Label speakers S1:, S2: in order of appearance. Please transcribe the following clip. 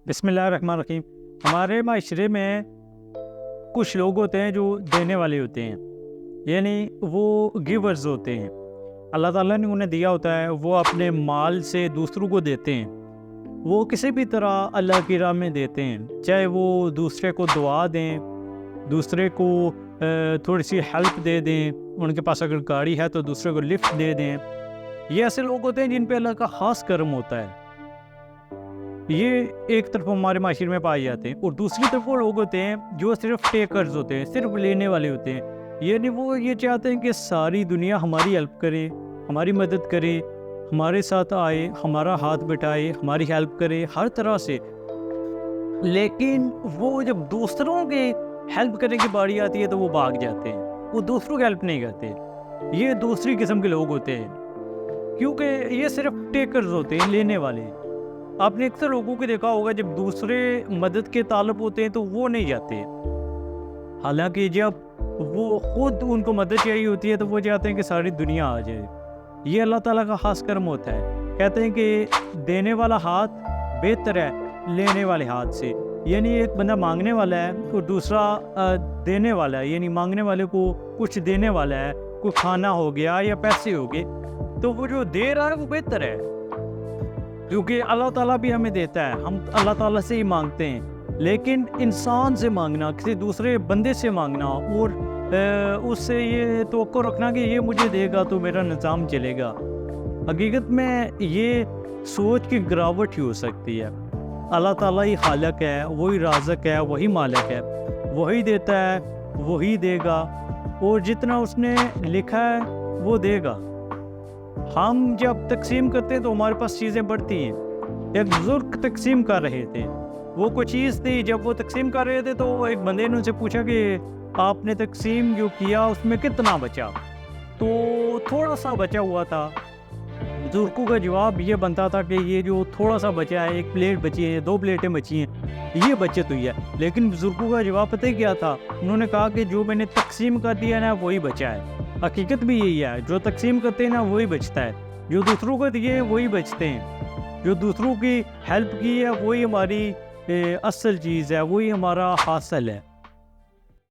S1: بسم اللہ الرحمن الرحیم۔ ہمارے معاشرے میں کچھ لوگ ہوتے ہیں جو دینے والے ہوتے ہیں، یعنی وہ گیورز ہوتے ہیں۔ اللہ تعالیٰ نے انہیں دیا ہوتا ہے، وہ اپنے مال سے دوسروں کو دیتے ہیں، وہ کسی بھی طرح اللہ کی راہ میں دیتے ہیں، چاہے وہ دوسرے کو دعا دیں، دوسرے کو تھوڑی سی ہیلپ دے دیں، ان کے پاس اگر گاڑی ہے تو دوسرے کو لفٹ دے دیں۔ یہ ایسے لوگ ہوتے ہیں جن پہ اللہ کا خاص کرم ہوتا ہے۔ یہ ایک طرف ہمارے معاشرے میں پائے جاتے ہیں، اور دوسری طرف وہ لوگ ہوتے ہیں جو صرف ٹیکرز ہوتے ہیں، صرف لینے والے ہوتے ہیں، یعنی وہ یہ چاہتے ہیں کہ ساری دنیا ہماری ہیلپ کرے، ہماری مدد کرے، ہمارے ساتھ آئے، ہمارا ہاتھ بٹائے، ہماری ہیلپ کرے ہر طرح سے۔ لیکن وہ جب دوسروں کے ہیلپ کرنے کی باری آتی ہے تو وہ بھاگ جاتے ہیں، وہ دوسروں کی ہیلپ نہیں کرتے۔ یہ دوسری قسم کے لوگ ہوتے ہیں، کیونکہ یہ صرف ٹیکرز ہوتے ہیں، لینے والے۔ آپ نے اکثر لوگوں کو دیکھا ہوگا جب دوسرے مدد کے طالب ہوتے ہیں تو وہ نہیں جاتے، حالانکہ جب وہ خود ان کو مدد چاہیے ہوتی ہے تو وہ چاہتے ہیں کہ ساری دنیا آ جائے۔ یہ اللہ تعالیٰ کا خاص کرم ہوتا ہے۔ کہتے ہیں کہ دینے والا ہاتھ بہتر ہے لینے والے ہاتھ سے، یعنی ایک بندہ مانگنے والا ہے اور دوسرا دینے والا ہے، یعنی مانگنے والے کو کچھ دینے والا ہے، کوئی کھانا ہو گیا یا پیسے ہو گئے، تو وہ جو دے رہا ہے وہ بہتر ہے، کیونکہ اللہ تعالیٰ بھی ہمیں دیتا ہے، ہم اللہ تعالیٰ سے ہی مانگتے ہیں۔ لیکن انسان سے مانگنا، کسی دوسرے بندے سے مانگنا اور اس سے یہ توقع رکھنا کہ یہ مجھے دے گا تو میرا نظام چلے گا، حقیقت میں یہ سوچ کی گراوٹ ہی ہو سکتی ہے۔ اللہ تعالیٰ ہی خالق ہے، وہی رازق ہے، وہی مالک ہے، وہی دیتا ہے، وہی دے گا، اور جتنا اس نے لکھا ہے وہ دے گا۔ ہم جب تقسیم کرتے ہیں تو ہمارے پاس چیزیں بڑھتی ہیں۔ ایک بزرگ تقسیم کر رہے تھے، وہ کوئی چیز تھی، جب وہ تقسیم کر رہے تھے تو ایک بندے نے ان سے پوچھا کہ آپ نے تقسیم جو کیا اس میں کتنا بچا؟ تو تھوڑا سا بچا ہوا تھا۔ بزرگوں کا جواب یہ بنتا تھا کہ یہ جو تھوڑا سا بچا ہے، ایک پلیٹ بچی ہے، 2 پلیٹیں بچی ہیں، یہ بچت ہوئی ہے۔ لیکن بزرگوں کا جواب پتہ کیا تھا؟ انہوں نے کہا کہ جو میں نے تقسیم کر دیا نا وہی بچا ہے۔ حقیقت بھی یہی ہے، جو تقسیم کرتے ہیں نا وہی بچتا ہے، جو دوسروں کو دیے وہی بچتے ہیں، جو دوسروں کی ہیلپ کی ہے وہی ہماری اصل چیز ہے، وہی ہمارا حاصل ہے۔